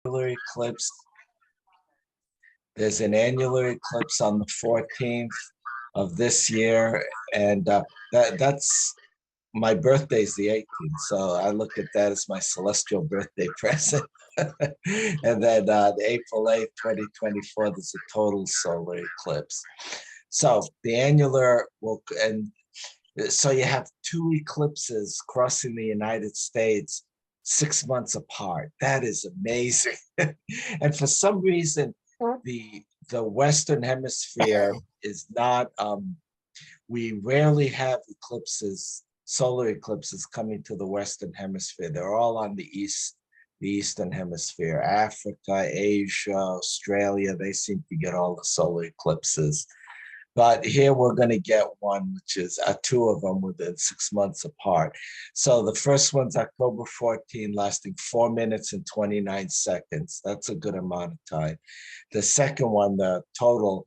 annular eclipse. There's an annular eclipse on the 14th of this year, and that's my birthday's the 18th, so I look at that as my celestial birthday present. And then the April 8th, 2024, there's a total solar eclipse. So the annular will, and so you have two eclipses crossing the United States 6 months apart. That is amazing. And for some reason, the Western Hemisphere is not, we rarely have eclipses, solar eclipses coming to the Western Hemisphere. They're all on the Eastern Hemisphere. Africa, Asia, Australia, they seem to get all the solar eclipses. But here we're going to get one, which is two of them within 6 months apart. So the first one's October 14, lasting 4 minutes and 29 seconds. That's a good amount of time. The second one, the total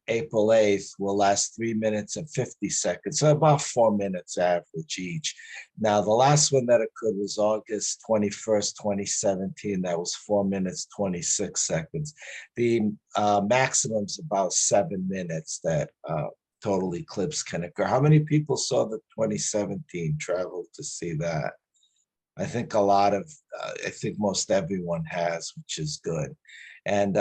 April 8th, will last 3 minutes and 50 seconds. So about 4 minutes average each. Now, the last one that occurred was August 21st, 2017. That was 4 minutes, 26 seconds. The maximum's about 7 minutes that total eclipse can occur. How many people saw the 2017 travel to see that? I think a lot of, I think most everyone has, which is good. And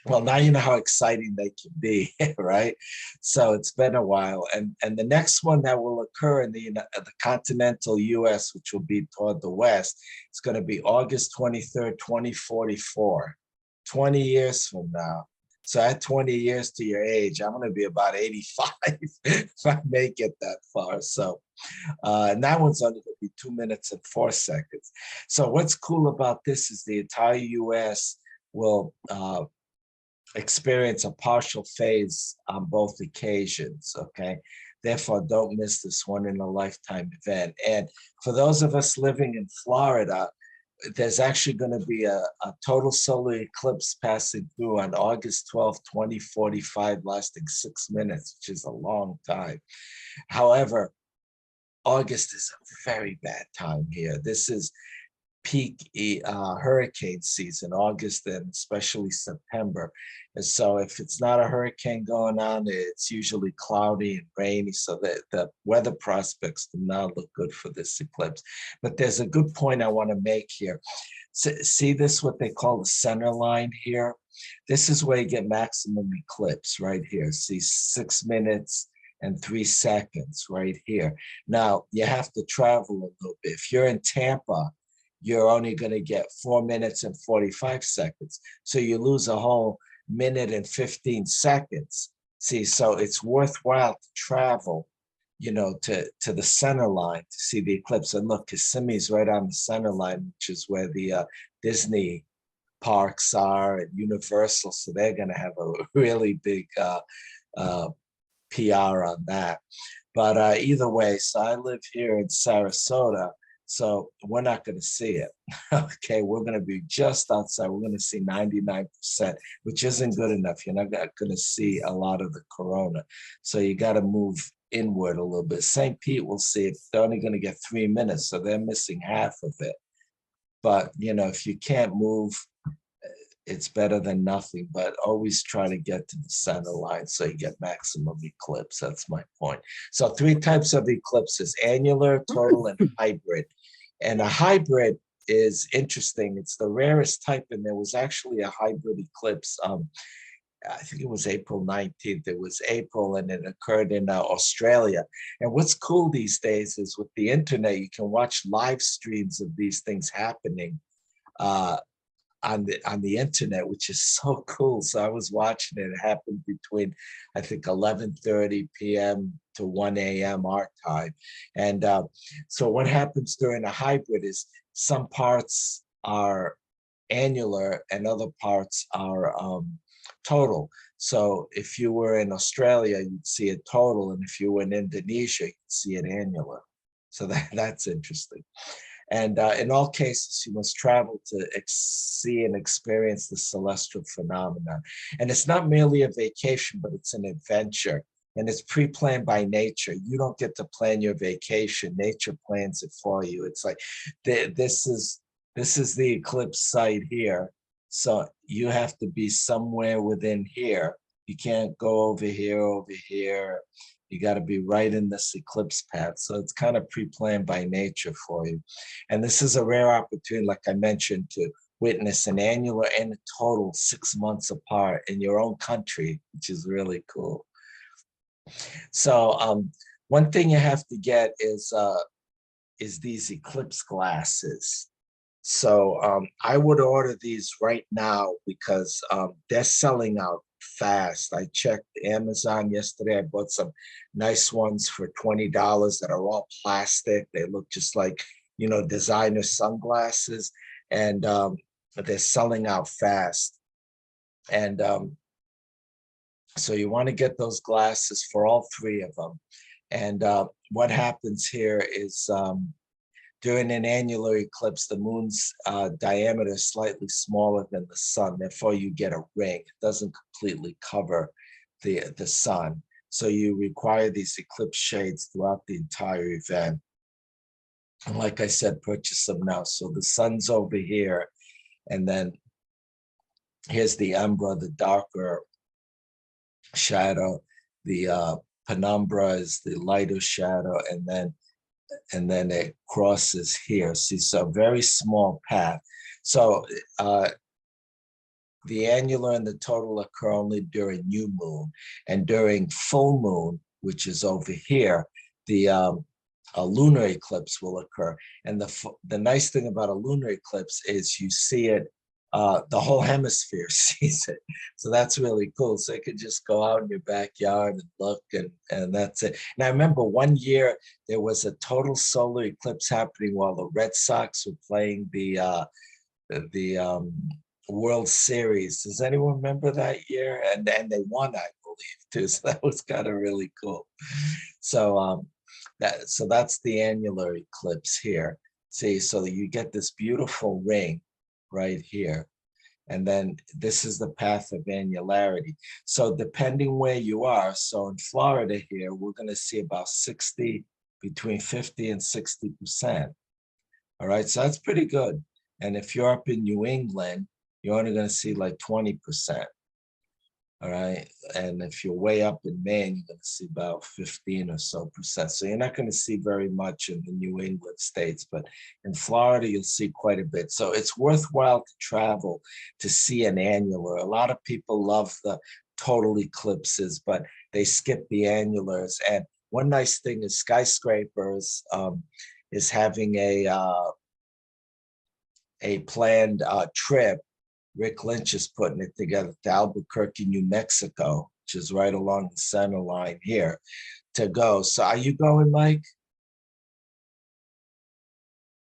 well, now you know how exciting they can be, right? So it's been a while. And the next one that will occur in the continental US, which will be toward the west, it's going to be August 23rd, 2044, 20 years from now. So at 20 years to your age, I'm going to be about 85 if I make it that far. So and that one's only going to be 2 minutes and 4 seconds. So what's cool about this is the entire US will experience a partial phase on both occasions, okay? Therefore, don't miss this one in a lifetime event. And for those of us living in Florida, there's actually going to be a total solar eclipse passing through on August 12th, 2045, lasting 6 minutes, which is a long time. However, August is a very bad time here. This is peak hurricane season, August and especially September. And so if it's not a hurricane going on, it's usually cloudy and rainy. So the weather prospects do not look good for this eclipse. But there's a good point I want to make here. See this, what they call the center line here? This is where you get maximum eclipse right here. See 6 minutes and 3 seconds right here. Now you have to travel a little bit. If you're in Tampa, you're only going to get 4 minutes and 45 seconds. So you lose a whole minute and 15 seconds. See, so it's worthwhile to travel, you know, to the center line to see the eclipse. And look, Kissimmee's right on the center line, which is where the Disney parks are and Universal. So they're going to have a really big PR on that. But either way, so I live here in Sarasota. So we're not going to see it. Okay, we're going to be just outside. We're going to see 99%, which isn't good enough. You're not going to see a lot of the corona. So you got to move inward a little bit. St. Pete will see it. They're only going to get 3 minutes, so they're missing half of it. But, you know, if you can't move, it's better than nothing, but always try to get to the center line so you get maximum eclipse. That's my point. So 3 types of eclipses: annular, total, and hybrid. And a hybrid is interesting. It's the rarest type, and there was actually a hybrid eclipse. I think it was April 19th. It was April, and it occurred in Australia. And what's cool these days is with the internet, you can watch live streams of these things happening on the internet, which is so cool. So I was watching it. It happened between, I think, 11:30 p.m. to 1 a.m. our time. And so what happens during a hybrid is some parts are annular and other parts are total. So if you were in Australia, you'd see it total. And if you were in Indonesia, you'd see it annular. So that's interesting. And in all cases, you must travel to see and experience the celestial phenomenon. And it's not merely a vacation, but it's an adventure. And it's pre-planned by nature. You don't get to plan your vacation. Nature plans it for you. It's like, this is This is the eclipse site here. So you have to be somewhere within here. You can't go over here, over here. You got to be right in this eclipse path. So it's kind of pre-planned by nature for you. And this is a rare opportunity, like I mentioned, to witness an annular and a total 6 months apart in your own country, which is really cool. So one thing you have to get is these eclipse glasses. So I would order these right now because they're selling out fast. I checked Amazon yesterday. I bought some nice ones for $20 that are all plastic. They look just like, you know, designer sunglasses, and they're selling out fast. And so you want to get those glasses for all three of them. And what happens here is during an annular eclipse, the moon's diameter is slightly smaller than the sun. Therefore, you get a ring. It doesn't completely cover the sun. So you require these eclipse shades throughout the entire event. And like I said, purchase them now. So the sun's over here, and then here's the umbra, the darker shadow. The penumbra is the lighter shadow, and then it crosses here. See, so very small path. So the annular and the total occur only during new moon, and during full moon, which is over here, the a lunar eclipse will occur. And the nice thing about a lunar eclipse is you see it, the whole hemisphere sees it. So that's really cool. So you can just go out in your backyard and look, and that's it. And I remember one year there was a total solar eclipse happening while the Red Sox were playing the World Series. Does anyone remember that year? And they won, I believe, too. So that was kind of really cool. So that's the annular eclipse here. See, so you get this beautiful ring right here. And then this is the path of annularity. So depending where you are, so in Florida here, we're going to see about 60, between 50 and 60%. All right, so that's pretty good. And if you're up in New England, you're only going to see like 20%. All right. And if you're way up in Maine, you're going to see about 15 or so percent. So you're not going to see very much in the New England states, but in Florida, you'll see quite a bit. So it's worthwhile to travel to see an annular. A lot of people love the total eclipses, but they skip the annulars. And one nice thing is Skyscrapers is having a planned trip. Rick Lynch is putting it together to Albuquerque, New Mexico, which is right along the center line here, to go. So are you going, Mike,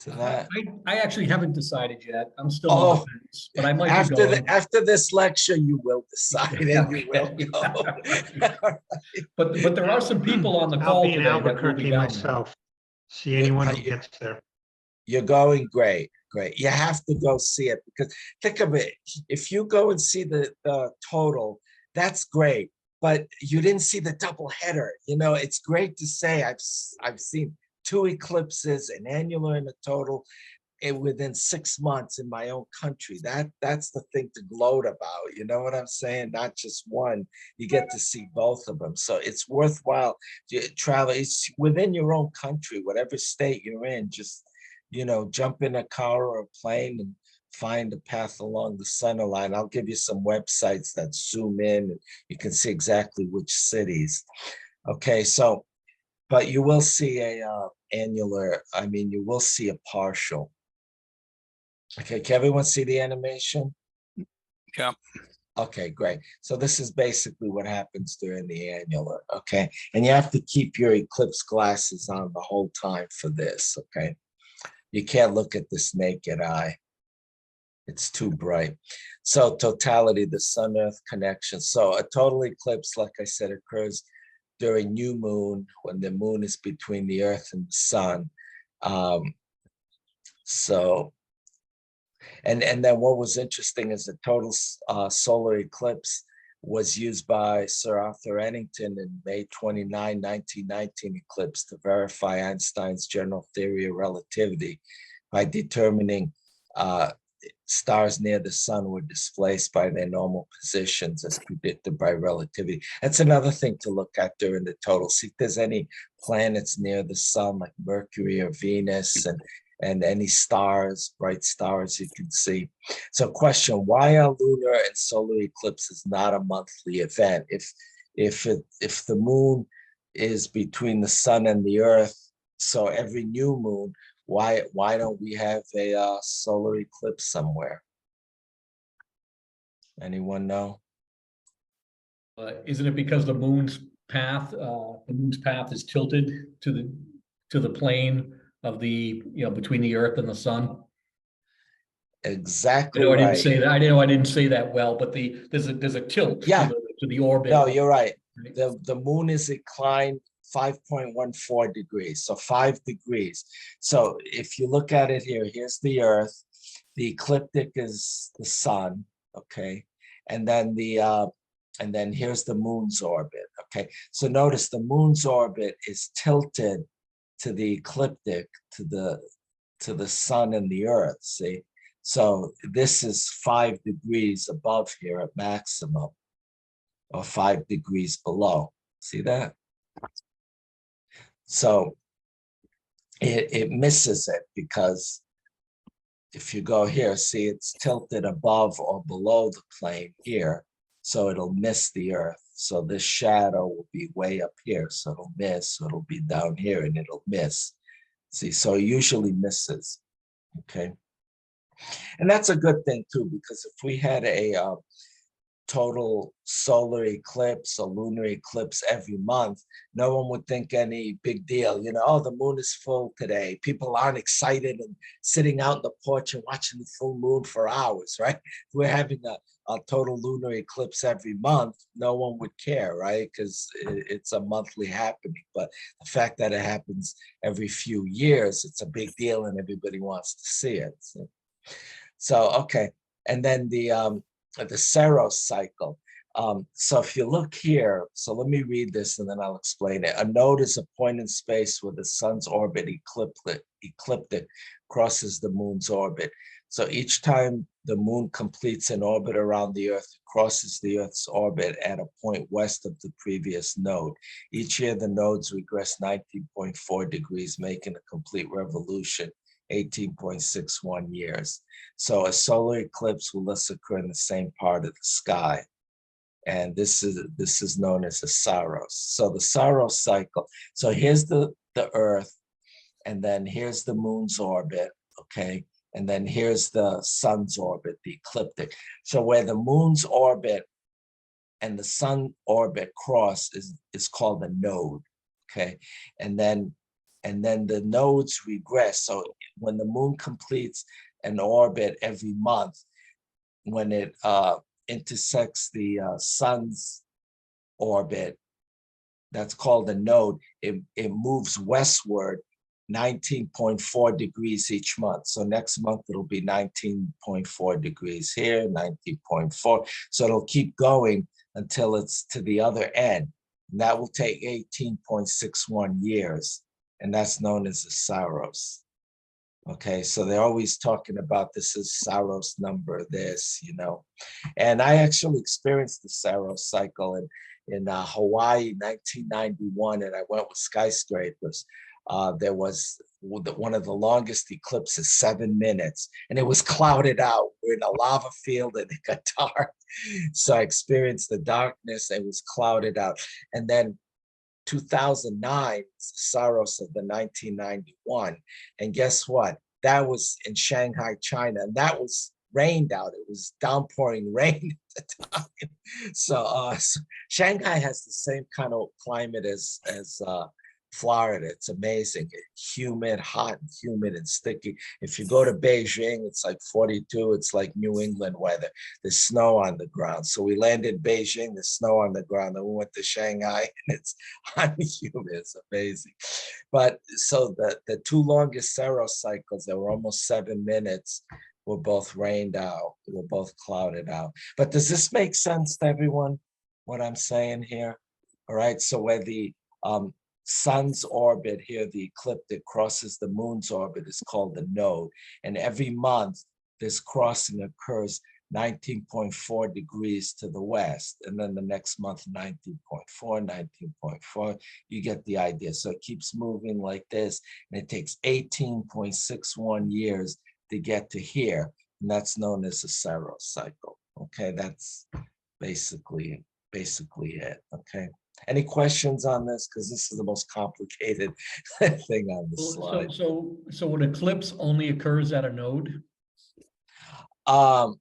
to that? I actually haven't decided yet. I'm still on the Oh, fence, but I might be going. after this lecture, you will decide and you will go. But there are some people on the I'll call be in today that will be Albuquerque down there. myself. See anyone who gets there. You're going, great, great. You have to go see it, because think of it. If you go and see the total, that's great. But you didn't see the double header. You know, it's great to say I've seen 2 eclipses, an annular and a total, within 6 months in my own country. That's the thing to gloat about. You know what I'm saying? Not just one. You get to see both of them. So it's worthwhile to travel. It's within your own country, whatever state you're in. Just, you know, jump in a car or a plane and find a path along the center line. I'll give you some websites that zoom in and you can see exactly which cities. Okay, so, but you will see a annular, I mean, you will see a partial. Okay, can everyone see the animation? Yeah. Okay, great. So this is basically what happens during the annular, okay? And you have to keep your eclipse glasses on the whole time for this, okay? You can't look at this naked eye. It's too bright. So totality, the sun-earth connection. So a total eclipse, like I said, occurs during new moon, when the moon is between the earth and the sun. And then what was interesting is the total solar eclipse was used by Sir Arthur Eddington in May 29, 1919 eclipse to verify Einstein's general theory of relativity by determining stars near the sun were displaced by their normal positions as predicted by relativity. That's another thing to look at during the total. See if there's any planets near the sun, like Mercury or Venus, and any stars, bright stars you can see. So question, why are lunar and solar eclipses not a monthly event? If the moon is between the sun and the earth, so every new moon, why don't we have a solar eclipse somewhere? Anyone know? Isn't it because the moon's path is tilted to the plane of the, between the earth and the sun? Exactly I didn't right. say that. I know I didn't say that well, but there's a tilt Yeah. to the orbit. No, you're right. Right? The moon is inclined 5.14 degrees, so 5 degrees. So if you look at it here, here's the earth, the ecliptic is the sun, okay? And then here's the moon's orbit, okay? So notice the moon's orbit is tilted to the ecliptic, to the sun and the earth, see? So this is 5 degrees above here at maximum, or 5 degrees below. See that? So it misses it because if you go here, see it's tilted above or below the plane here, so it'll miss the earth. So this shadow will be way up here, so it'll miss, so it'll be down here and it'll miss. See, so it usually misses, okay? And that's a good thing too, because if we had a total solar eclipse or lunar eclipse every month, no one would think any big deal. Oh, the moon is full today. People aren't excited and sitting out in the porch and watching the full moon for hours, right? If we're having a total lunar eclipse every month, no one would care, right? Because it's a monthly happening. But the fact that it happens every few years, it's a big deal and everybody wants to see it. So okay. And then the Saros cycle. So if you look here, so let me read this and then I'll explain it. A node is a point in space where the sun's orbit ecliptic crosses the moon's orbit. So each time the moon completes an orbit around the earth, it crosses the earth's orbit at a point west of the previous node. Each year the nodes regress 19.4 degrees, making a complete revolution, 18.61 years. So a solar eclipse will thus occur in the same part of the sky. And this is known as the Saros. So the Saros cycle. So here's the Earth, and then here's the moon's orbit, okay? And then here's the sun's orbit, the ecliptic. So where the moon's orbit and the sun orbit cross is called a node, okay? And then the nodes regress. So when the moon completes an orbit every month, when it intersects the sun's orbit, that's called a node, it moves westward 19.4 degrees each month. So next month it'll be 19.4 degrees here, 19.4. So it'll keep going until it's to the other end. And that will take 18.61 years. And that's known as the Saros. Okay, so they're always talking about this is Saros number, this, And I actually experienced the Saros cycle in Hawaii, 1991, and I went with skyscrapers. There was one of the longest eclipses, 7 minutes, and it was clouded out. We're in a lava field and it got dark. So I experienced the darkness, it was clouded out. And then 2009, Saros of the 1991. And guess what? That was in Shanghai, China. And that was rained out. It was downpouring rain at the time. So Shanghai has the same kind of climate as Florida. It's amazing. It's humid, hot, and humid and sticky. If you go to Beijing, it's like 42. It's like New England weather. There's snow on the ground. So we landed in Beijing, there's snow on the ground. Then we went to Shanghai and it's hot and humid. It's amazing. But so the two longest Saros cycles that were almost 7 minutes were both rained out. They were both clouded out. But does this make sense to everyone, what I'm saying here? All right, so where the sun's orbit here, the ecliptic crosses the moon's orbit, is called the node. And every month this crossing occurs 19.4 degrees to the west, and then the next month 19.4, 19.4. You get the idea. So it keeps moving like this, and it takes 18.61 years to get to here, and that's known as a Saros cycle. Okay, that's basically it. Okay. Any questions on this? Because this is the most complicated thing on the slide. So an eclipse only occurs at a node? Um,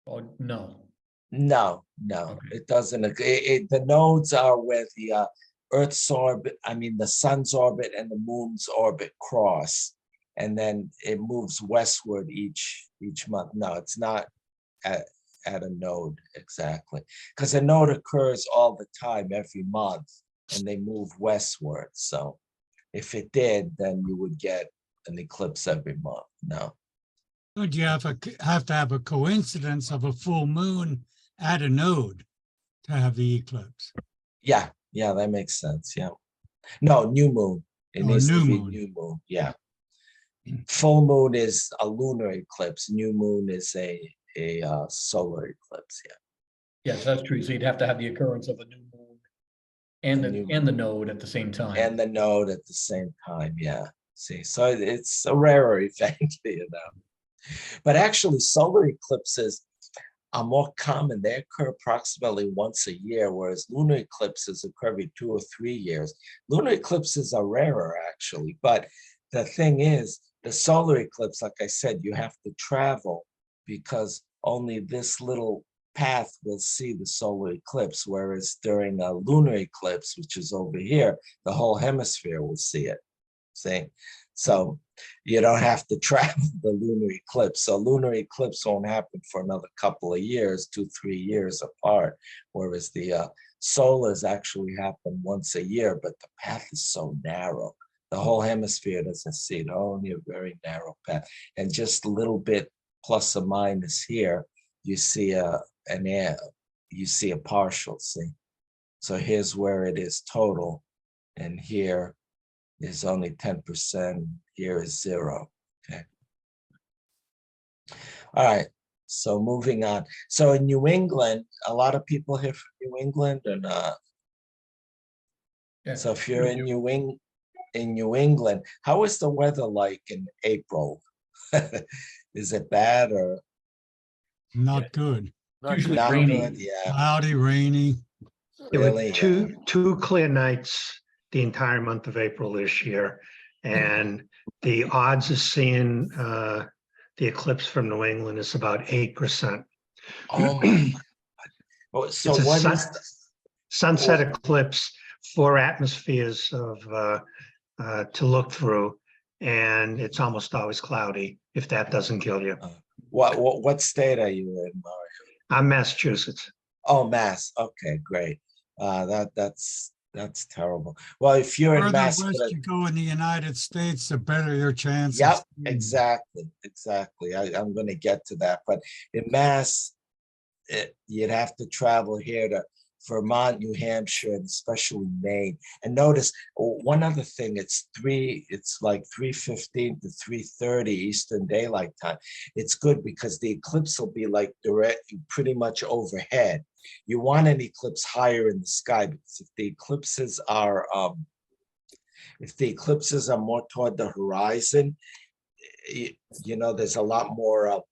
Or no? no, Okay. it doesn't. The nodes are where the Earth's orbit, the sun's orbit and the moon's orbit cross, and then it moves westward each month. No, it's not at a node exactly, because a node occurs all the time, every month, and they move westward. So if it did, then you would get an eclipse every month. No. Would you have to have a coincidence of a full moon at a node to have the eclipse? Yeah, that makes sense. Yeah. No, new moon. It needs to be new moon. Yeah. Full moon is a lunar eclipse. New moon is a solar eclipse. Yeah. Yes, that's true. So you'd have to have the occurrence of a new moon and the node at the same time. And the node at the same time. Yeah. See, so it's a rarer event, But actually, solar eclipses are more common. They occur approximately once a year, whereas lunar eclipses occur every 2 or 3 years. Lunar eclipses are rarer, actually. But the thing is, the solar eclipse, like I said, you have to travel because only this little path will see the solar eclipse, whereas during a lunar eclipse, which is over here, the whole hemisphere will see it. See? So you don't have to travel the lunar eclipse. So lunar eclipse won't happen for another couple of years, 2-3 years apart, whereas the solars actually happen once a year, but the path is so narrow. The whole hemisphere doesn't see it, only a very narrow path. And just a little bit plus or minus here, you see you see a partial, see? So here's where it is total, and here is only 10%, here is 0, okay? All right, so moving on. So in New England, a lot of people here from New England or not? Yeah. So if you're in New England, how is the weather like in April? Is it bad or? Not good. Usually Not rainy. good, yeah, Cloudy, rainy. There were really. two clear nights the entire month of April this year. And the odds of seeing the eclipse from New England is about 8%. Oh my God. Oh, so It's a what is sunset eclipse, 4 atmospheres of to look through, and it's almost always cloudy, if that doesn't kill you. what state are you in, Mario? I'm Massachusetts. Oh, Mass. Okay, great. That's terrible. Well, if you're in Further Mass, west you go in the United States, the better your chances. yep, exactly. I'm going to get to that, but in Mass, you'd have to travel here to Vermont, New Hampshire, and especially Maine. And notice one other thing, it's like 3:15 to 3:30 Eastern Daylight Time. It's good because the eclipse will be like pretty much overhead. You want an eclipse higher in the sky because if the eclipses are more toward the horizon, there's a lot more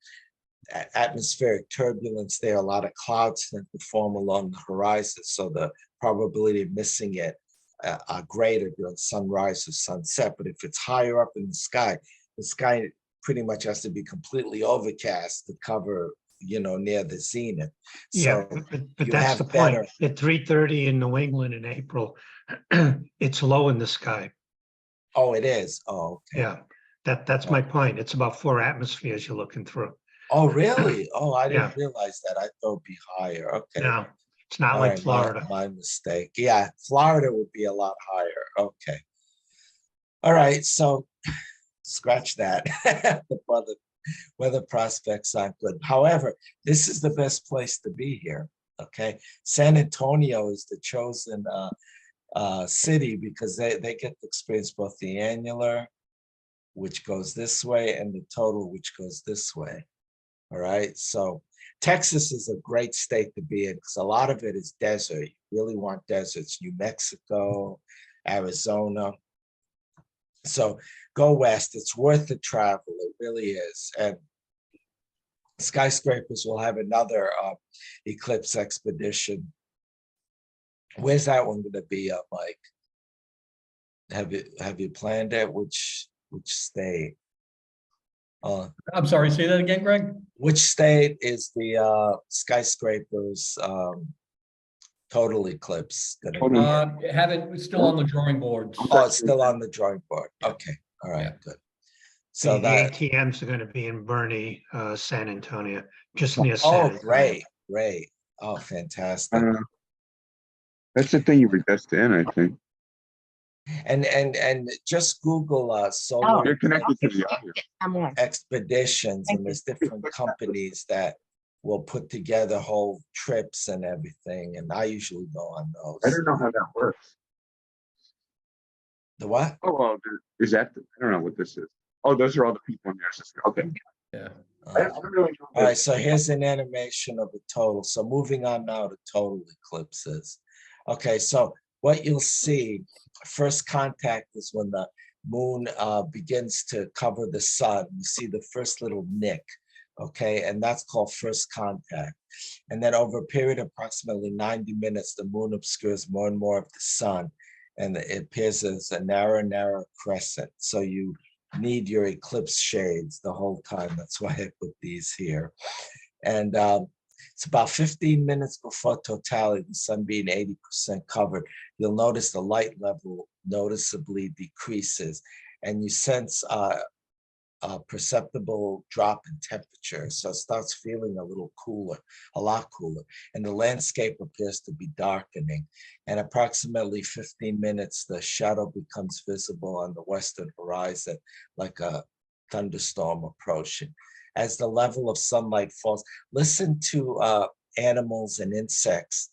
atmospheric turbulence there. A lot of clouds tend to form along the horizon, so the probability of missing it are greater during sunrise or sunset. But if it's higher up in the sky pretty much has to be completely overcast to cover, near the zenith. Yeah, So but you that's have the better. point. At 3:30 in New England in April, it's low in the sky. Oh, it is. Oh, okay. Yeah, that's my point. It's about 4 atmospheres you're looking through. Oh, really? Oh, I Yeah. didn't realize that. I thought it'd be higher. Okay. No, it's not All like right, Florida. my mistake. Yeah, Florida would be a lot higher. Okay. All right, so scratch that. The weather prospects aren't good. However, this is the best place to be here. Okay, San Antonio is the chosen city because they get to experience both the annular which goes this way, and the total, which goes this way. All right. So Texas is a great state to be in because a lot of it is desert. You really want deserts, New Mexico, Arizona. So go west. It's worth the travel. It really is. And Skyscrapers will have another eclipse expedition. Where's that one going to be, Mike? Have you planned it? Which state? I'm sorry, say that again, Greg? Which state is the Skyscrapers total eclipse gonna be? Have it still on the drawing board. Oh, it's still on the drawing board. Okay, all right, Yeah. good. So The that, ATMs are going to be in Bernie, San Antonio, just near San oh, Antonio. great. Oh, fantastic. That's the thing you invest in, I think. And just Google solar You're connected to the audio. I'm on. expeditions, Thank and there's different companies that will put together whole trips and everything. And I usually go on I those. don't know how that works. The what? Oh, well, is that, I don't know what this is. Oh, those are all the people in there. Okay. Yeah. I don't really know. All right, so here's an animation of the total. So moving on now to total eclipses. Okay, so what you'll see, first contact is when the moon begins to cover the sun. You see the first little nick, okay, and that's called first contact. And then over a period of approximately 90 minutes, the moon obscures more and more of the sun, and it appears as a narrow crescent. So you need your eclipse shades the whole time. That's why I put these here. And it's about 15 minutes before totality, the sun being 80% covered. You'll notice the light level noticeably decreases, and you sense a perceptible drop in temperature. So it starts feeling a little cooler, a lot cooler. And the landscape appears to be darkening. And approximately 15 minutes, the shadow becomes visible on the western horizon, like a thunderstorm approaching. As the level of sunlight falls, listen to animals and insects,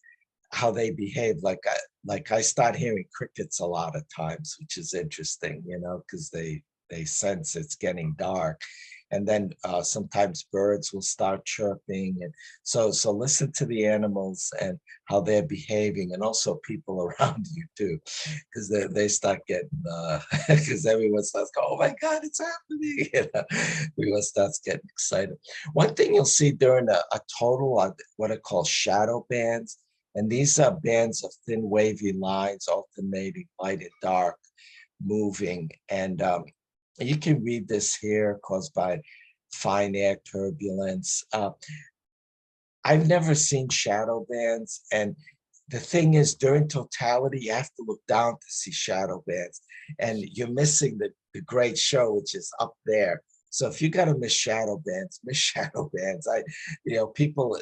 how they behave. Like I start hearing crickets a lot of times, which is interesting, because they sense it's getting dark. And then sometimes birds will start chirping. And so listen to the animals and how they're behaving, and also people around you too, because they start getting, because everyone starts going, oh my God, it's happening. Everyone starts getting excited. One thing you'll see during a total are what are called shadow bands. And these are bands of thin wavy lines alternating light and dark, moving. And you can read this here, caused by fine air turbulence. I've never seen shadow bands. And the thing is, during totality, you have to look down to see shadow bands. And you're missing the great show, which is up there. So if you got to miss shadow bands, miss shadow bands. People,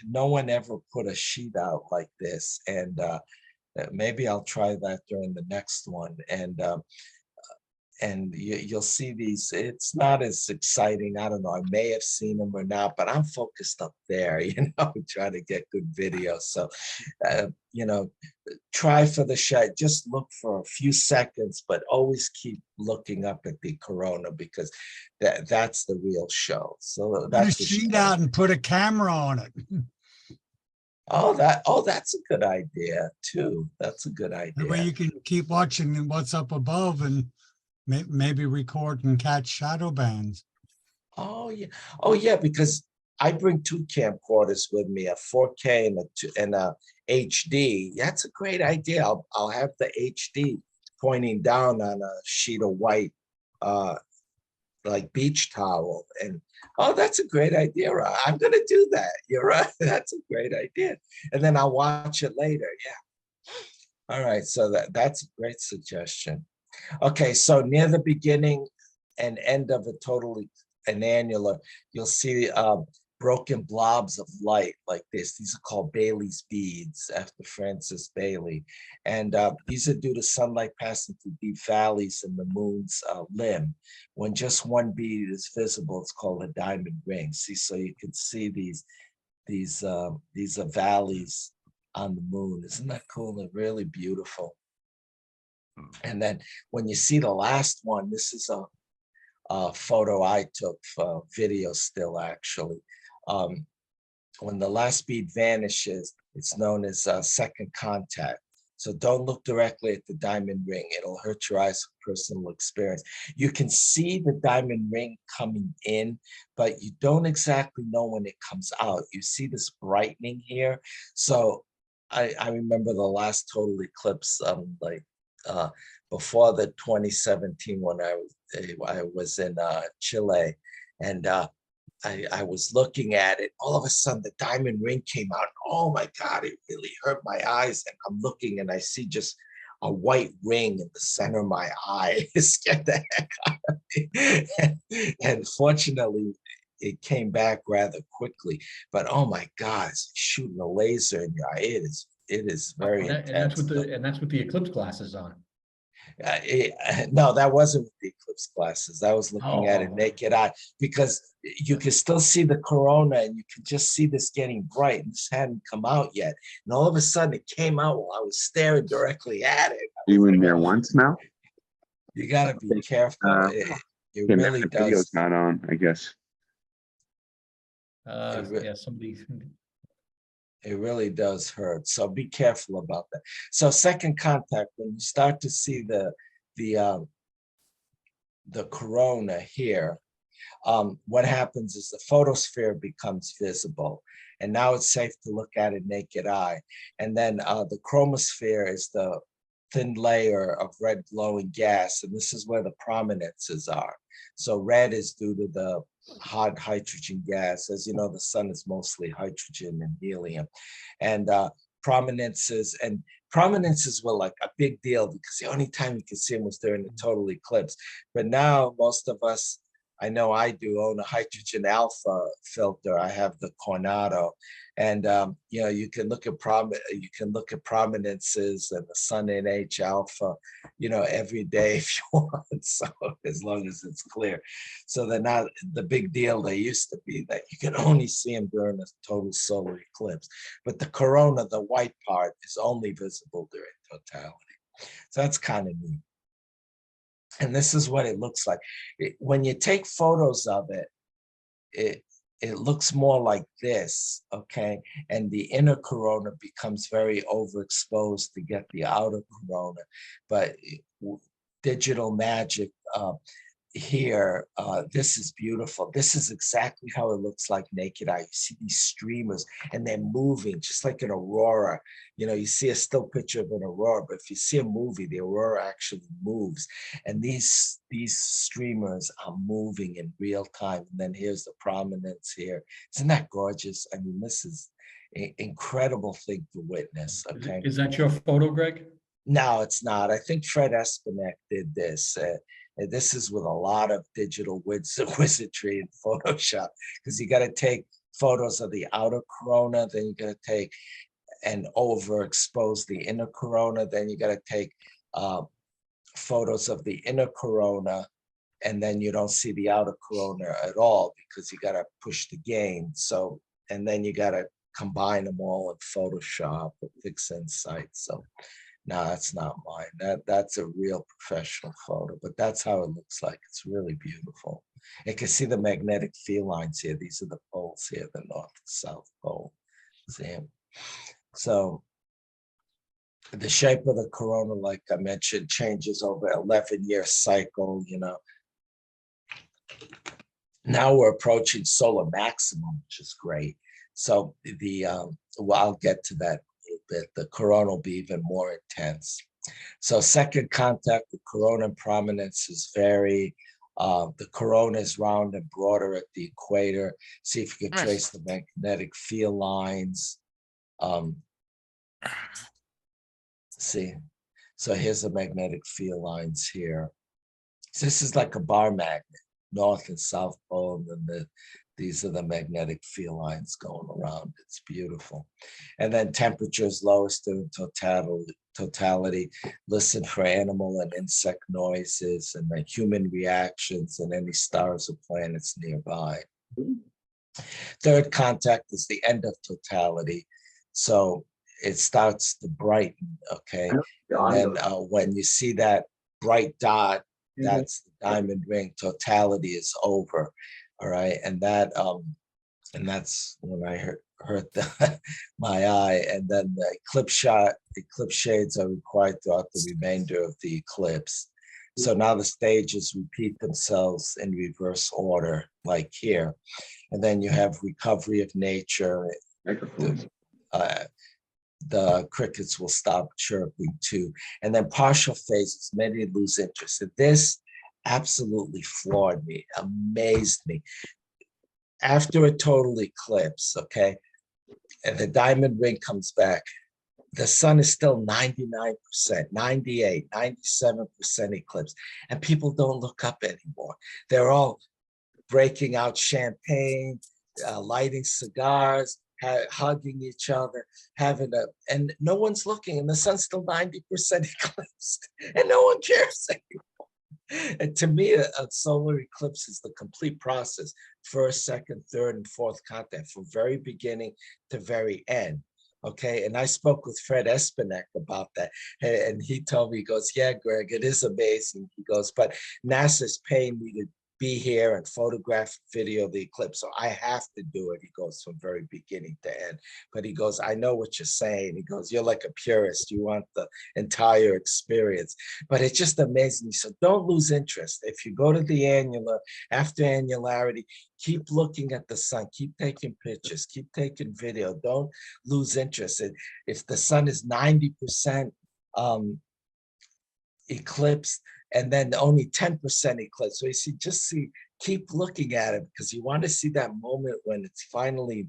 no one ever put a sheet out like this. And maybe I'll try that during the next one. And you'll see these. It's not as exciting. I don't know. I may have seen them or not, but I'm focused up there, trying to get good video. So, try for the shot. Just look for a few seconds, but always keep looking up at the corona, because that's the real show. So Put a that's the sheet show. out and put a camera on it. That's a good idea too. That's a good That way idea. you can keep watching what's up above and maybe record and catch shadow bands. Oh yeah, because I bring two camcorders with me, a 4K and a HD. That's a great idea. I'll have the HD pointing down on a sheet of white, like beach towel. And that's a great idea. I'm gonna do that. You're right. That's a great idea. And then I'll watch it later. Yeah. All right. So that's a great suggestion. Okay, so near the beginning and end of an annular, you'll see broken blobs of light like this. These are called Bailey's beads, after Francis Bailey. And these are due to sunlight passing through deep valleys in the moon's limb. When just one bead is visible, it's called a diamond ring. See, so you can see these are valleys on the moon. Isn't that cool? They're really beautiful. And then when you see the last one, this is photo I took, video still actually. When the last bead vanishes, it's known as second contact. So don't look directly at the diamond ring. It'll hurt your eyes from personal experience. You can see the diamond ring coming in, but you don't exactly know when it comes out. You see this brightening here. So I remember the last total eclipse, before the 2017 when I was in Chile, and I was looking at it. All of a sudden, the diamond ring came out. Oh my God, it really hurt my eyes. And I'm looking and I see just a white ring in the center of my eye. It scared the heck out of me. And fortunately, it came back rather quickly. But oh my God, it's like shooting a laser in your eye. It is very intense. And that's with the eclipse glasses on. No, that wasn't with the eclipse glasses. I was looking at it naked eye, because you can still see the corona and you can just see this getting bright, and this hadn't come out yet. And all of a sudden it came out while I was staring directly at it. You in there once now? You got to be careful. It Okay, really maybe the video's does. not on, I guess. Yeah, somebody. It really does hurt. So be careful about that. So second contact, when you start to see the corona here, what happens is the photosphere becomes visible, and now it's safe to look at it naked eye. And then the chromosphere is the thin layer of red glowing gas, and this is where the prominences are. So red is due to the hot hydrogen gas. As you know, the sun is mostly hydrogen and helium. And prominences were like a big deal, because the only time you could see them was during the total eclipse. But now most of us, I know I do, own a hydrogen alpha filter. I have the Coronado, and you can look at prominences and the sun NH alpha, every day if you want. So as long as it's clear, so they're not the big deal they used to be, that you can only see them during a total solar eclipse. But the corona, the white part, is only visible during totality. So that's kind of neat. And this is what it looks like. When you take photos of it looks more like this, okay? And the inner corona becomes very overexposed to get the outer corona. But digital magic here, this is beautiful. This is exactly how it looks like naked eye. You see these streamers and they're moving just like an aurora. You see a still picture of an aurora, but if you see a movie, the aurora actually moves. And these streamers are moving in real time. And then here's the prominence here. Isn't that gorgeous? I mean, this is an incredible thing to witness, okay? Is that your photo, Greg? No, it's not. I think Fred Espenek did this. And this is with a lot of digital wizardry and Photoshop, because you got to take photos of the outer corona, then you got to take and overexpose the inner corona, then you got to take photos of the inner corona, and then you don't see the outer corona at all, because you got to push the gain. So, and then you got to combine them all in Photoshop with PixInsight. So no, that's not mine. That's a real professional photo, but that's how it looks like. It's really beautiful. You can see the magnetic field lines here. These are the poles here, the north and south pole. See them? So the shape of the corona, like I mentioned, changes over 11-year cycle, Now we're approaching solar maximum, which is great. So I'll get to that bit. The corona will be even more intense. So second contact, the corona prominence is very, the corona is round and broader at the equator. See if you can trace the magnetic field lines. See, so here's the magnetic field lines here. So this is like a bar magnet, north and south pole, and then these are the magnetic field lines going around. It's beautiful. And then temperatures lowest in totality. Listen for animal and insect noises, and then human reactions and any stars or planets nearby. Third contact is the end of totality. So it starts to brighten, okay? And then when you see that bright dot, that's the diamond ring, totality is over. All right. And that's when I hurt my eye. And then the eclipse shades are required throughout the remainder of the eclipse. So now the stages repeat themselves in reverse order, like here. And then you have recovery of nature. Microphones. The crickets will stop chirping too. And then partial phases, many lose interest. And this absolutely floored me, amazed me. After a total eclipse, okay, and the diamond ring comes back, the sun is still 99%, 98, 97% eclipse. And people don't look up anymore. They're all breaking out champagne, lighting cigars, hugging each other, and no one's looking, and the sun's still 90% eclipsed, and no one cares anymore. And to me, a solar eclipse is the complete process: first, second, third, and fourth contact, from very beginning to very end. Okay, and I spoke with Fred Espenek about that, and he told me, he goes, "Yeah, Greg, it is amazing." He goes, "But NASA's paying me to be here and photograph, video the eclipse, so I have to do it." He goes, "From very beginning to end." But he goes, "I know what you're saying." He goes, "You're like a purist. You want the entire experience." But it's just amazing. So don't lose interest. If you go to the annular, after annularity, keep looking at the sun, keep taking pictures, keep taking video. Don't lose interest. If the sun is 90% eclipsed, and then only 10% eclipse. So you see, keep looking at it, because you want to see that moment when it's finally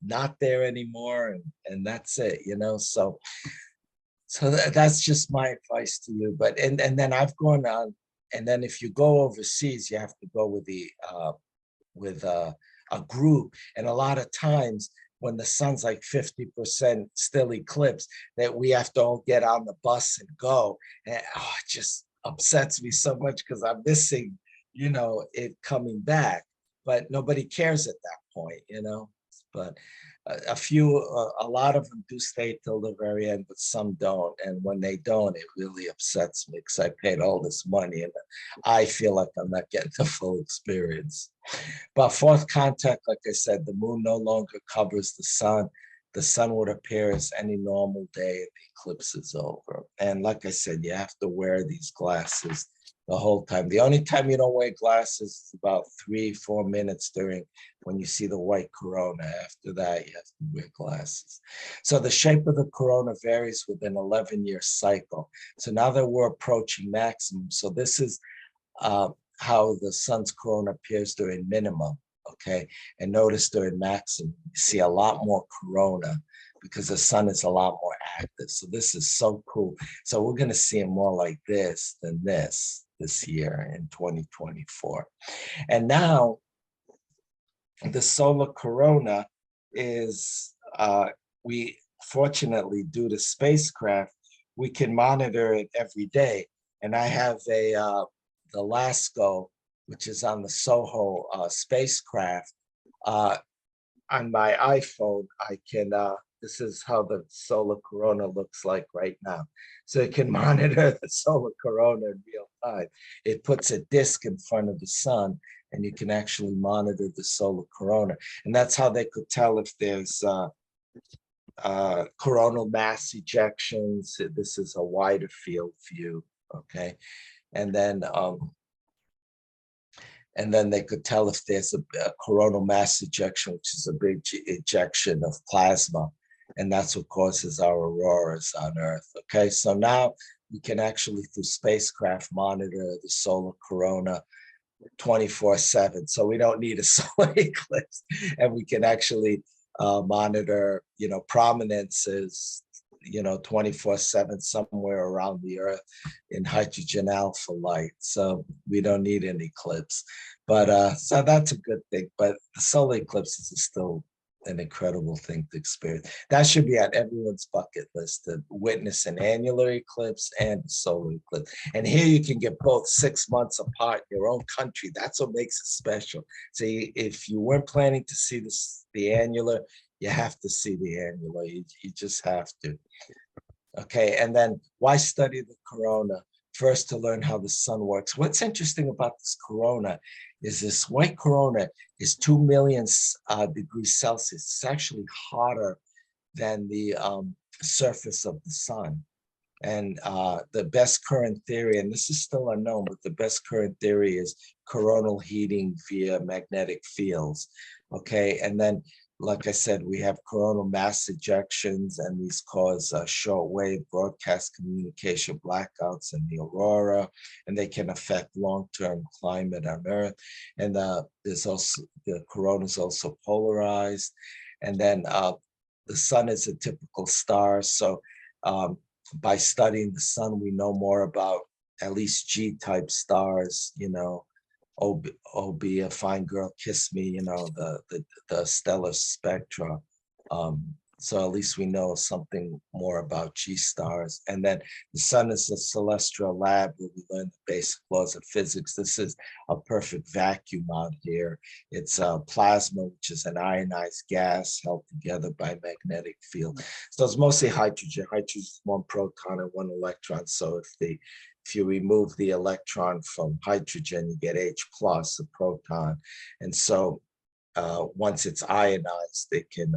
not there anymore, and that's it, So that's just my advice to you. But and then I've gone on, and then if you go overseas, you have to go with a group, and a lot of times when the sun's like 50% still eclipsed, that we have to all get on the bus and go. And it just upsets me so much, because I'm missing, it coming back. But nobody cares at that point, But a lot of them do stay till the very end, but some don't. And when they don't, it really upsets me, because I paid all this money and I feel like I'm not getting the full experience. But fourth contact, like I said, the moon no longer covers the sun. The sun would appear as any normal day, and the eclipse is over. And like I said, you have to wear these glasses the whole time. The only time you don't wear glasses is about 3-4 minutes when you see the white corona. After that, you have to wear glasses. So the shape of the corona varies with an 11-year cycle. So now that we're approaching maximum, so this is how the sun's corona appears during minimum, okay? And notice during maximum, you see a lot more corona, because the sun is a lot more active. So this is so cool. So we're gonna see it more like this than this year in 2024. And now the solar corona is, we fortunately, due to spacecraft, we can monitor it every day. And I have the LASCO, which is on the SOHO spacecraft. On my iPhone, I can, this is how the solar corona looks like right now. So it can monitor the solar corona in real time. It puts a disk in front of the sun, and you can actually monitor the solar corona. And that's how they could tell if there's coronal mass ejections. This is a wider field view, okay? And then they could tell if there's a coronal mass ejection, which is a big ejection of plasma. And that's what causes our auroras on Earth, okay? So now we can actually, through spacecraft, monitor the solar corona 24/7. So we don't need a solar eclipse, and we can actually monitor, prominences, 24/7 somewhere around the Earth in hydrogen alpha light. So we don't need an eclipse. But so that's a good thing. But the solar eclipses is still an incredible thing to experience. That should be on everyone's bucket list, to witness an annular eclipse and a solar eclipse. And here you can get both 6 months apart in your own country. That's what makes it special. See, if you weren't planning to see the annular, you have to see the annular. You just have to. Okay, and then why study the corona? first to learn how the sun works. What's interesting about this corona is this white corona is 2 million degrees Celsius. It's actually hotter than the surface of the sun. And the best current theory, and this is still unknown, but the best current theory is coronal heating via magnetic fields. Okay, and then, like I said, we have coronal mass ejections, and these cause shortwave broadcast communication blackouts in the aurora, and they can affect long-term climate on Earth. And there's also, the corona is also polarized. And then the sun is a typical star. So by studying the sun, we know more about at least G-type stars, you know, OB, a fine girl, kiss me, you know, the stellar spectra. So at least we know something more about G stars. And then the sun is a celestial lab where we learn the basic laws of physics. This is a perfect vacuum out here. It's plasma, which is an ionized gas held together by magnetic field. So it's mostly hydrogen. Hydrogen is 1 proton and 1 electron. So if you remove the electron from hydrogen, you get H plus, a proton. And so once it's ionized, it can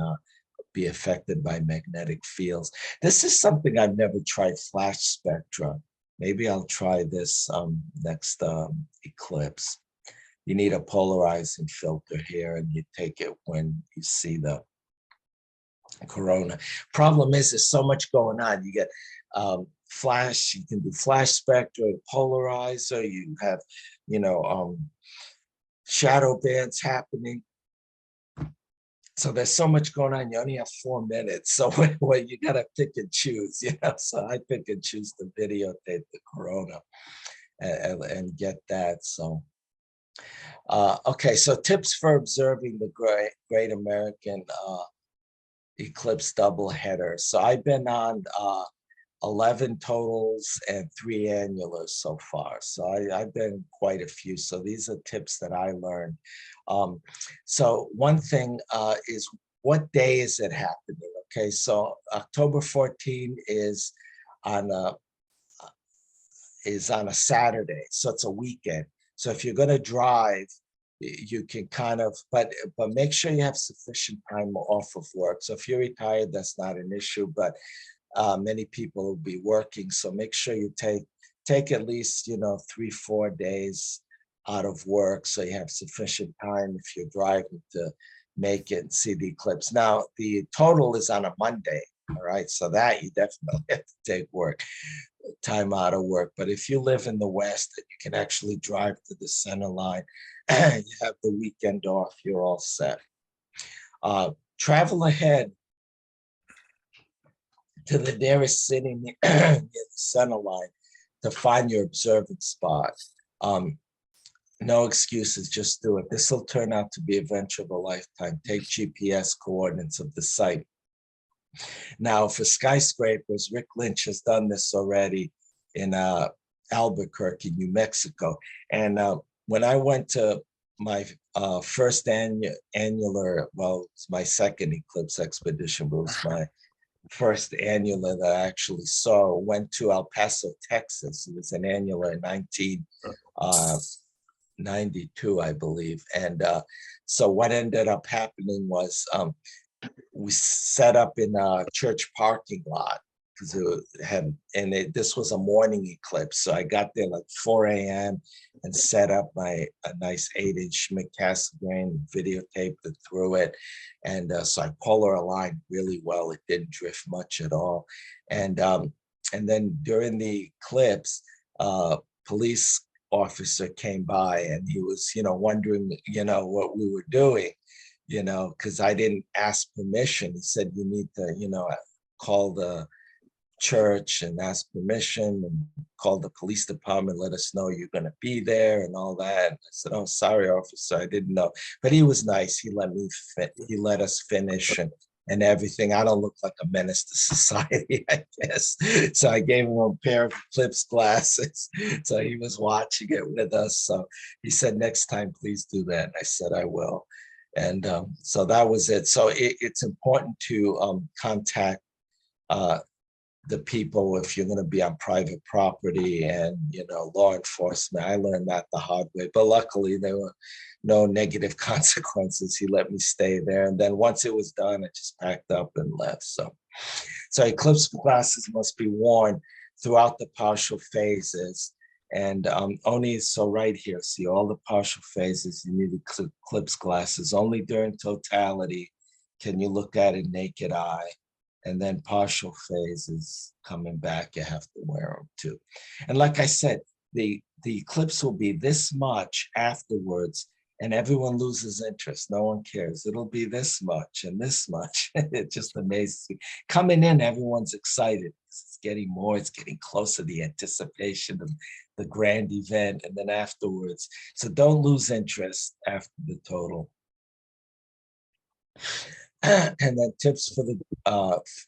be affected by magnetic fields. This is something I've never tried, flash spectra. Maybe I'll try this next eclipse. You need a polarizing filter here, and you take it when you see the corona. Problem is, there's so much going on. You get flash, you can do flash spectra, polarizer, you have, you know, shadow bands happening. So there's so much going on. You only have 4 minutes. So when you gotta pick and choose, you know. So I pick and choose to videotape the corona and get that. So okay, so tips for observing the Great American Eclipse doubleheader. So I've been on 11 totals and 3 annulars so far. So I've been quite a few. So these are tips that I learned. So one thing is, what day is it happening? Okay, so October 14 is on a Saturday, so it's a weekend. So if you're going to drive, you can kind of, but make sure you have sufficient time off of work. So if you're retired, that's not an issue, but many people will be working. So make sure you take at least, you know, 3-4 days out of work, so you have sufficient time if you're driving to make it and see the eclipse. Now, the total is on a Monday, all right? So that you definitely have to take time out of work. But if you live in the West, and you can actually drive to the center line, and you have the weekend off, you're all set. Travel ahead to the nearest city near the center line to find your observing spot. No excuses, just do it. This will turn out to be a venture of a lifetime. Take GPS coordinates of the site. Now, for skyscrapers, Rick Lynch has done this already in Albuquerque, New Mexico. And when I went to my first annular, well, it's my second eclipse expedition, but it was my first annular that I actually saw, went to El Paso, Texas. It was an annular in 1992, I believe. And so what ended up happening was we set up in a church parking lot, because this was a morning eclipse. So I got there like 4 a.m. and set up a nice 8-inch McCaslin, videotaped it through it. And so I polar aligned really well. It didn't drift much at all. And then during the eclipse, police officer came by, and he was, you know, wondering, you know, what we were doing, you know, because I didn't ask permission. He said, you need to, you know, call the church and ask permission, and call the police department, let us know you're going to be there and all that. And I said, oh, sorry, officer, I didn't know. But he was nice. He let us finish and everything. I don't look like a menace to society, I guess. So I gave him a pair of eclipse glasses. So he was watching it with us. So he said, next time, please do that. And I said, I will. And so that was it. So it's important to contact the people if you're going to be on private property and, law enforcement. I learned that the hard way, but luckily there were no negative consequences. He let me stay there. And then once it was done, I just packed up and left. So eclipse glasses must be worn throughout the partial phases. And only so right here, see all the partial phases, you need eclipse glasses. Only during totality can you look at it naked eye. And then partial phases coming back, you have to wear them too. And like I said, the eclipse will be this much afterwards, and everyone loses interest. No one cares. It'll be this much and this much. It just amazes me. Coming in, everyone's excited. It's getting more, it's getting closer, the anticipation of the grand event, and then afterwards. So don't lose interest after the total. And then tips for the,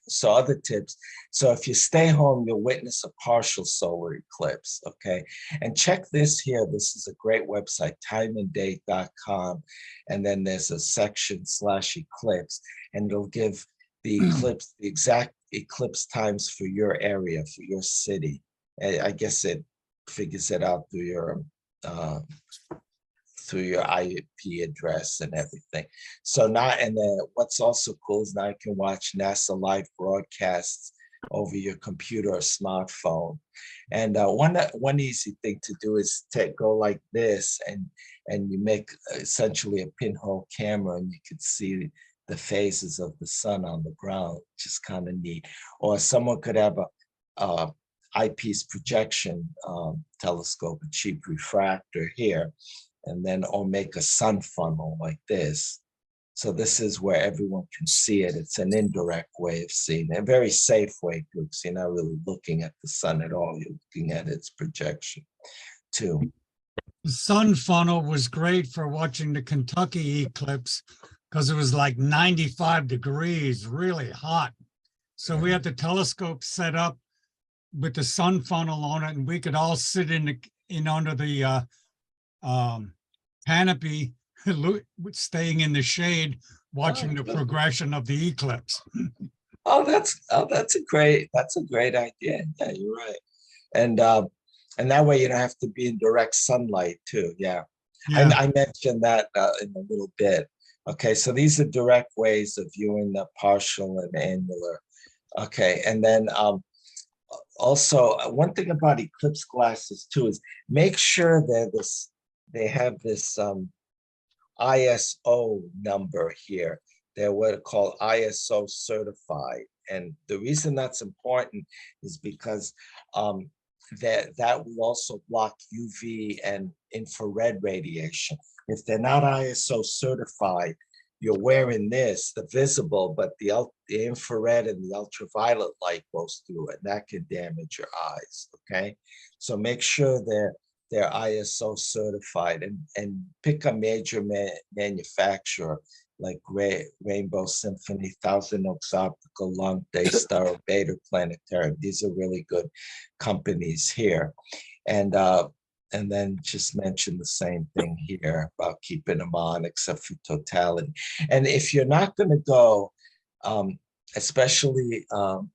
so other tips. So if you stay home, you'll witness a partial solar eclipse, okay? And check this here. This is a great website, timeanddate.com. And then there's a section /eclipse, and it'll give the eclipse, the exact eclipse times for your area, for your city. I guess it figures it out through your IP address and everything. So now, and then what's also cool is now you can watch NASA live broadcasts over your computer or smartphone. And one easy thing to do is go like this, and you make essentially a pinhole camera, and you can see the phases of the sun on the ground, which is kind of neat. Or someone could have a eyepiece projection telescope, a cheap refractor here, and then or make a sun funnel like this. So this is where everyone can see it. It's an indirect way of seeing it, a very safe way to, because you're not really looking at the sun at all. You're looking at its projection too. The sun funnel was great for watching the Kentucky eclipse because it was like 95 degrees, really hot. So we had the telescope set up with the sun funnel on it, and we could all sit in under the canopy, staying in the shade, watching the progression of the eclipse. That's a great idea. Yeah, you're right. And that way you don't have to be in direct sunlight too. Yeah. I mentioned that in a little bit. Okay, so these are direct ways of viewing the partial and annular. Okay, and then also one thing about eclipse glasses too is make sure they have this ISO number here. They're what are called ISO certified. And the reason that's important is because that will also block UV and infrared radiation. If they're not ISO certified, you're wearing this, the visible, but the infrared and the ultraviolet light goes through it, and that can damage your eyes, okay? So make sure they're ISO certified, and pick a major manufacturer like Rainbow Symphony, Thousand Oaks Optical, Long Daystar, or Beta Planetarium. These are really good companies here. And then just mention the same thing here about keeping them on except for totality. And if you're not going to go, especially for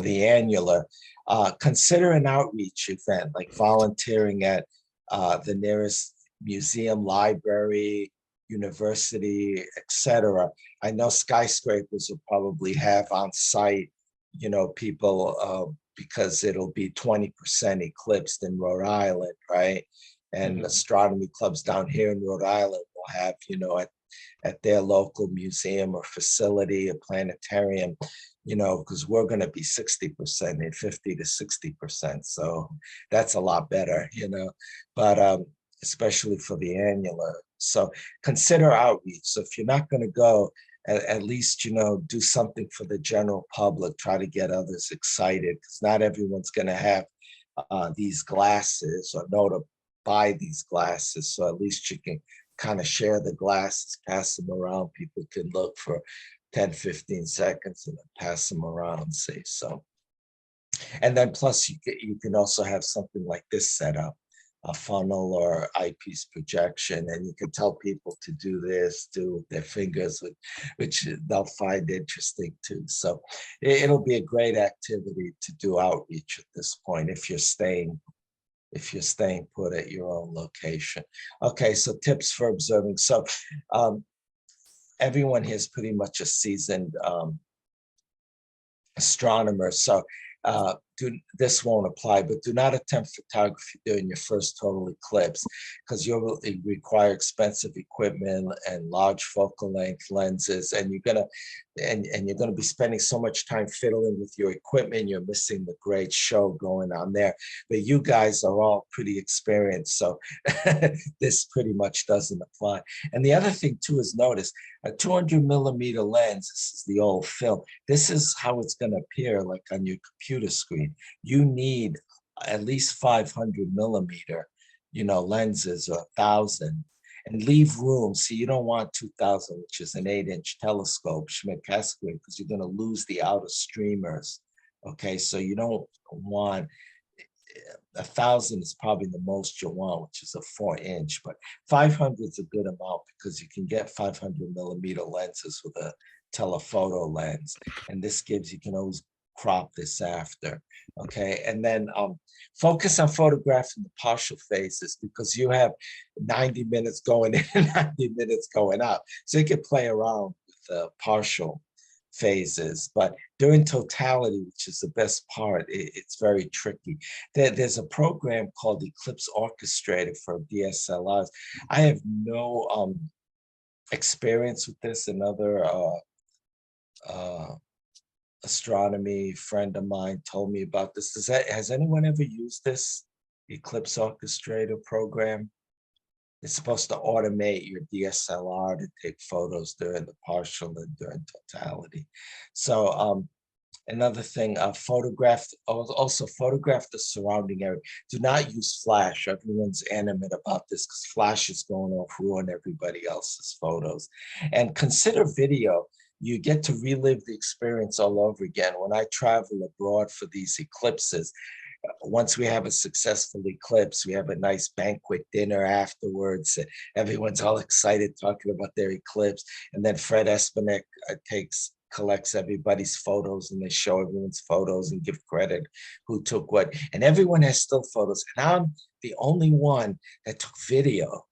the annular, consider an outreach event like volunteering at the nearest museum, library, university, etc. I know skyscrapers will probably have on site, people, because it'll be 20% eclipsed in Rhode Island, right? And astronomy clubs down here in Rhode Island will have, at their local museum or facility, a planetarium, because we're going to be 60% and 50 to 60%. So that's a lot better, but especially for the annular. So consider outreach. So if you're not going to go, at least, do something for the general public, try to get others excited, because not everyone's going to have these glasses or know to buy these glasses. So at least you can kind of share the glasses, pass them around. People can look for 10, 15 seconds and then pass them around, see. So, and then plus you can also have something like this set up. a funnel or eyepiece projection, and you can tell people to do this, do with their fingers, which they'll find interesting too. So it'll be a great activity to do outreach at this point if you're staying put at your own location. Okay, so tips for observing. So everyone here is pretty much a seasoned astronomer. So this won't apply, but do not attempt photography during your first total eclipse, because you'll require expensive equipment and large focal length lenses, and you're gonna be spending so much time fiddling with your equipment, you're missing the great show going on there. But you guys are all pretty experienced, so this pretty much doesn't apply. And the other thing too is, notice a 200 millimeter lens, this is the old film, this is how it's going to appear like on your computer screen. You need at least 500 millimeter, lenses, or 1,000, and leave room. See, you don't want 2,000, which is an 8-inch telescope, Schmidt-Cassegrain, because you're going to lose the outer streamers. Okay, so you don't want 1,000 is probably the most you'll want, which is a 4-inch, but 500 is a good amount because you can get 500 millimeter lenses with a telephoto lens, and this gives, you can always crop this after. Okay, and then focus on photographing the partial phases, because you have 90 minutes going in and 90 minutes going out, so you can play around with the partial phases. But during totality, which is the best part, it's very tricky. There's a program called Eclipse Orchestrator for DSLRs. I have no experience with this. Another astronomy friend of mine told me about this. Has anyone ever used this Eclipse Orchestrator program? It's supposed to automate your DSLR to take photos during the partial and during totality. So another thing, photograph the surrounding area. Do not use flash. Everyone's animate about this because flash is going off, ruin everybody else's photos. And consider video. You get to relive the experience all over again. When I travel abroad for these eclipses, once we have a successful eclipse, we have a nice banquet dinner afterwards. Everyone's all excited talking about their eclipse. And then Fred Espenek collects everybody's photos, and they show everyone's photos and give credit who took what. And everyone has still photos. And I'm the only one that took video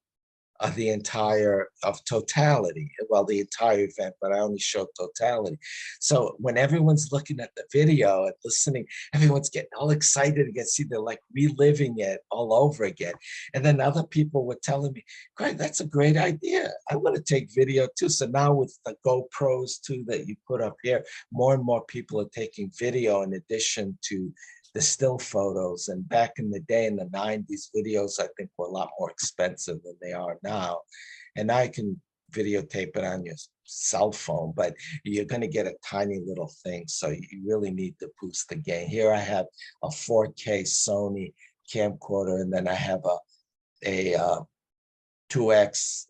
of the entire totality, well, the entire event, but I only showed totality. So when everyone's looking at the video and listening, everyone's getting all excited again. See, they're like reliving it all over again. And then other people were telling me, Greg, that's a great idea. I want to take video too. So now with the GoPros too that you put up here, more and more people are taking video in addition to the still photos. And back in the day, in the 90s, videos, I think, were a lot more expensive than they are now. And now you can videotape it on your cell phone, but you're going to get a tiny little thing. So you really need to boost the gain. Here I have a 4K Sony camcorder, and then I have a 2X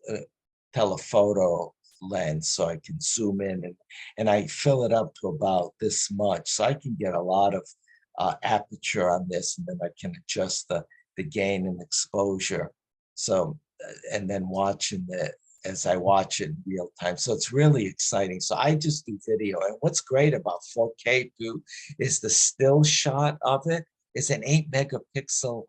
telephoto lens, so I can zoom in, and I fill it up to about this much, so I can get a lot of aperture on this, and then I can adjust the gain and exposure. So, and then as I watch it in real time. So it's really exciting. So I just do video. And what's great about 4K too is the still shot of it is an 8 megapixel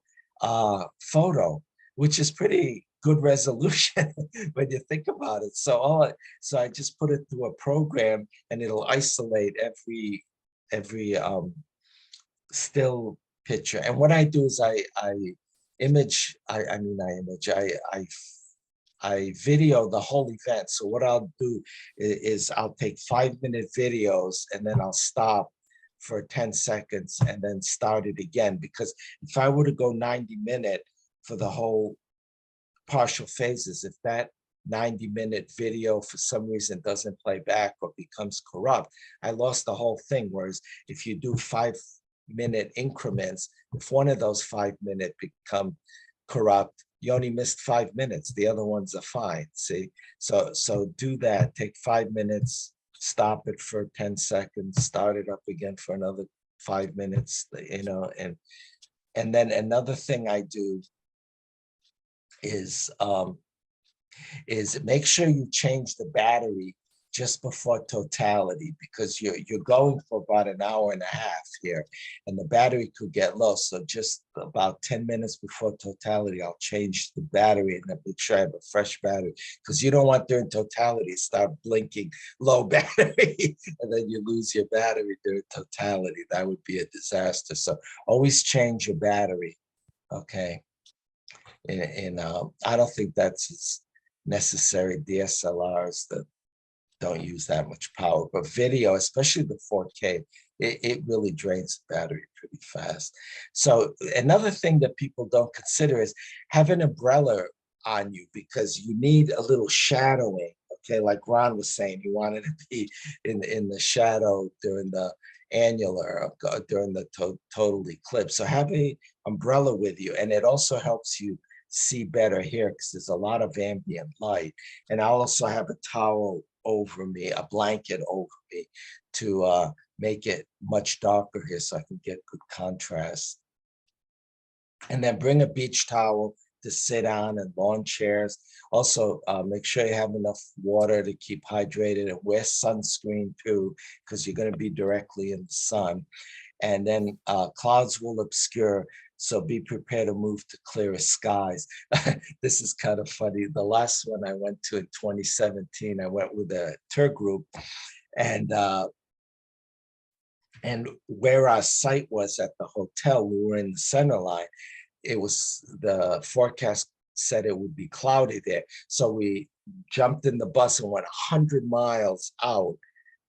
photo, which is pretty good resolution when you think about it. So I just put it through a program, and it'll isolate every still picture. And what I do is I video the whole event. So what I'll do is I'll take 5-minute videos, and then I'll stop for 10 seconds and then start it again. Because if I were to go 90-minute for the whole partial phases, if that 90-minute video for some reason doesn't play back or becomes corrupt, I lost the whole thing. Whereas if you do 5-minute increments, if one of those 5-minute become corrupt, you only missed 5 minutes. The other ones are fine. See, so do that. Take 5 minutes, stop it for 10 seconds, start it up again for another 5 minutes. And then another thing I do is make sure you change the battery just before totality, because you're going for about an hour and a half here, and the battery could get low. So just about 10 minutes before totality, I'll change the battery and then make sure I have a fresh battery, because you don't want during totality to start blinking low battery and then you lose your battery during totality. That would be a disaster. So always change your battery. Okay. And I don't think that's necessary. DSLRs that don't use that much power, but video, especially the 4K, it really drains the battery pretty fast. So another thing that people don't consider is have an umbrella on you, because you need a little shadowing. Okay, like Ron was saying, you wanted to be in the shadow during the annular, during the total eclipse. So have a umbrella with you, and it also helps you see better here because there's a lot of ambient light. And I'll also have a towel over me, a blanket over me, to make it much darker here so I can get good contrast. And then bring a beach towel to sit on, and lawn chairs. Also, make sure you have enough water to keep hydrated, and wear sunscreen too, because you're going to be directly in the sun. And then clouds will obscure, so be prepared to move to clearer skies. This is kind of funny. The last one I went to in 2017, I went with a tour group, and where our site was at the hotel, we were in the center line. It was, the forecast said it would be cloudy there. So we jumped in the bus and went 100 miles out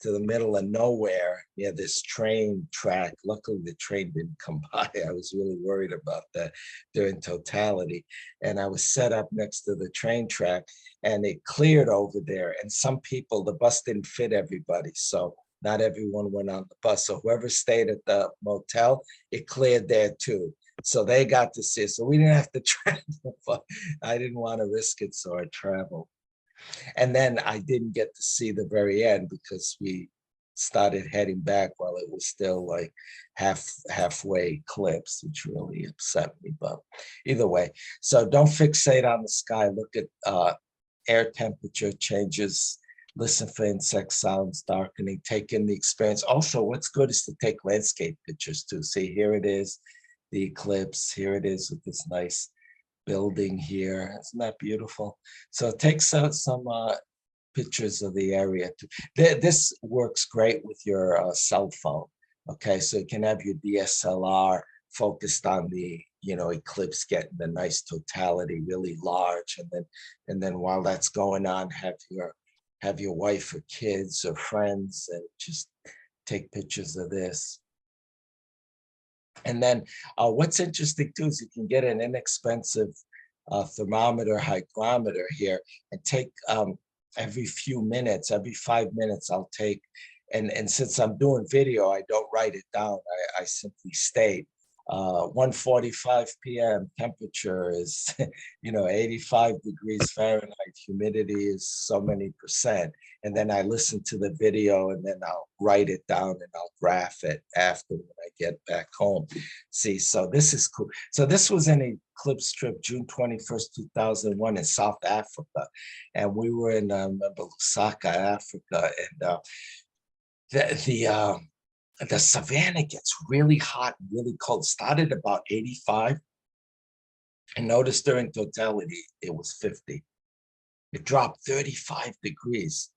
to the middle of nowhere near this train track. Luckily, the train didn't come by. I was really worried about that during totality. And I was set up next to the train track, and it cleared over there. And some people, the bus didn't fit everybody. So not everyone went on the bus. So whoever stayed at the motel, it cleared there too. So they got to see it. So we didn't have to travel, but I didn't want to risk it, so I traveled. And then I didn't get to see the very end because we started heading back while it was still like halfway eclipse, which really upset me. But either way, so don't fixate on the sky. Look at air temperature changes, listen for insect sounds, darkening, take in the experience. Also, what's good is to take landscape pictures too. See, here it is, the eclipse. Here it is with this nice building here. Isn't that beautiful? So take some pictures of the area too. This works great with your cell phone. Okay, so you can have your DSLR focused on the eclipse, getting the nice totality, really large, and then while that's going on, have your wife or kids or friends and just take pictures of this. And then what's interesting too is you can get an inexpensive thermometer, hygrometer here, and take every few minutes, every 5 minutes, I'll take, and since I'm doing video, I don't write it down. I simply state 1:45 p.m. temperature is 85 degrees Fahrenheit, humidity is so many %, and then I listen to the video, and then I'll write it down and I'll graph it after when I get back home. See, so this is cool. So this was an eclipse trip, June 21st, 2001 in South Africa, and we were in Lusaka, Africa, and the savannah gets really hot and really cold. Started about 85. And notice during totality, it was 50. It dropped 35 degrees.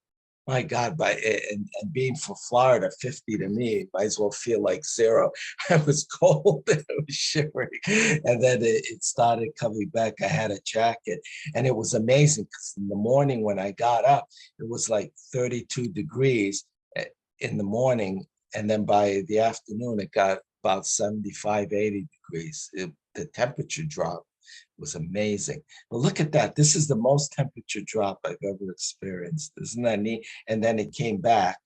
My God, and being from Florida, 50 to me might as well feel like 0. I was cold, I was shivering. And then it started coming back. I had a jacket, and it was amazing because in the morning when I got up, it was like 32 degrees in the morning. And then by the afternoon, it got about 75, 80 degrees. The temperature drop was amazing. But look at that. This is the most temperature drop I've ever experienced. Isn't that neat? And then it came back.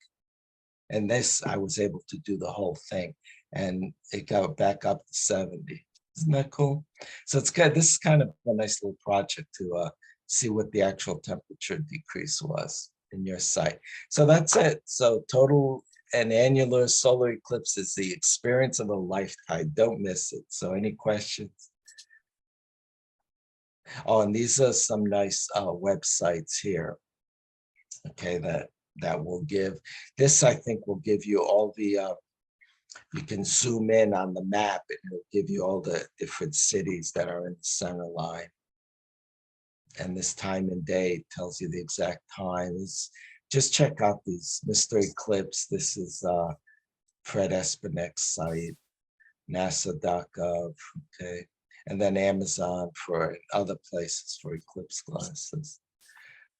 And this, I was able to do the whole thing. And it got back up to 70. Isn't that cool? So it's good. This is kind of a nice little project to see what the actual temperature decrease was in your site. So that's it. So total and annular solar eclipse is the experience of a lifetime. Don't miss it. So any questions? Oh, and these are some nice websites here. Okay, that will give this. I think will give you all the. You can zoom in on the map, and it'll give you all the different cities that are in the center line. And this time and day tells you the exact time. Just check out these Mr. Eclipse. This is Fred Espinek's site, NASA.gov, okay, and then Amazon for other places for eclipse glasses.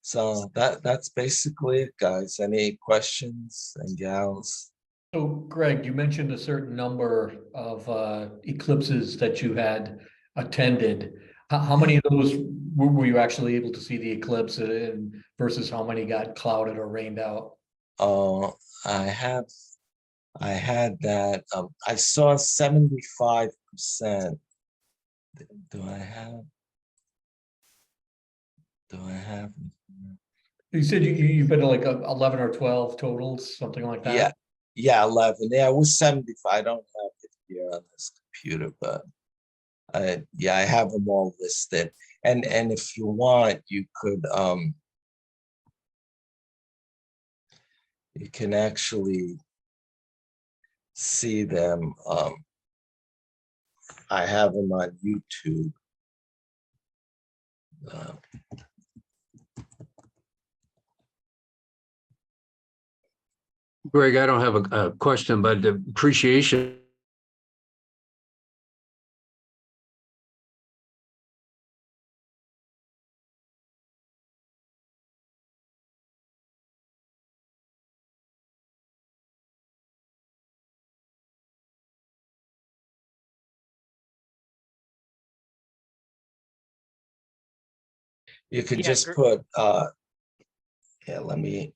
So that's basically it, guys. Any questions and gals? So Greg, you mentioned a certain number of eclipses that you had attended. How many of those were you actually able to see the eclipse in versus how many got clouded or rained out? Oh, I had that. I saw 75%. Do I have? Do I have? You said you've been to like 11 or 12 totals, something like that? Yeah, yeah, 11. Yeah, it was 75. I don't have it here on this computer, but yeah, I have them all listed. And if you want, you can actually see them. I have them on YouTube. Greg, I don't have a question, but the appreciation. You could Yeah, just gr- put yeah, let me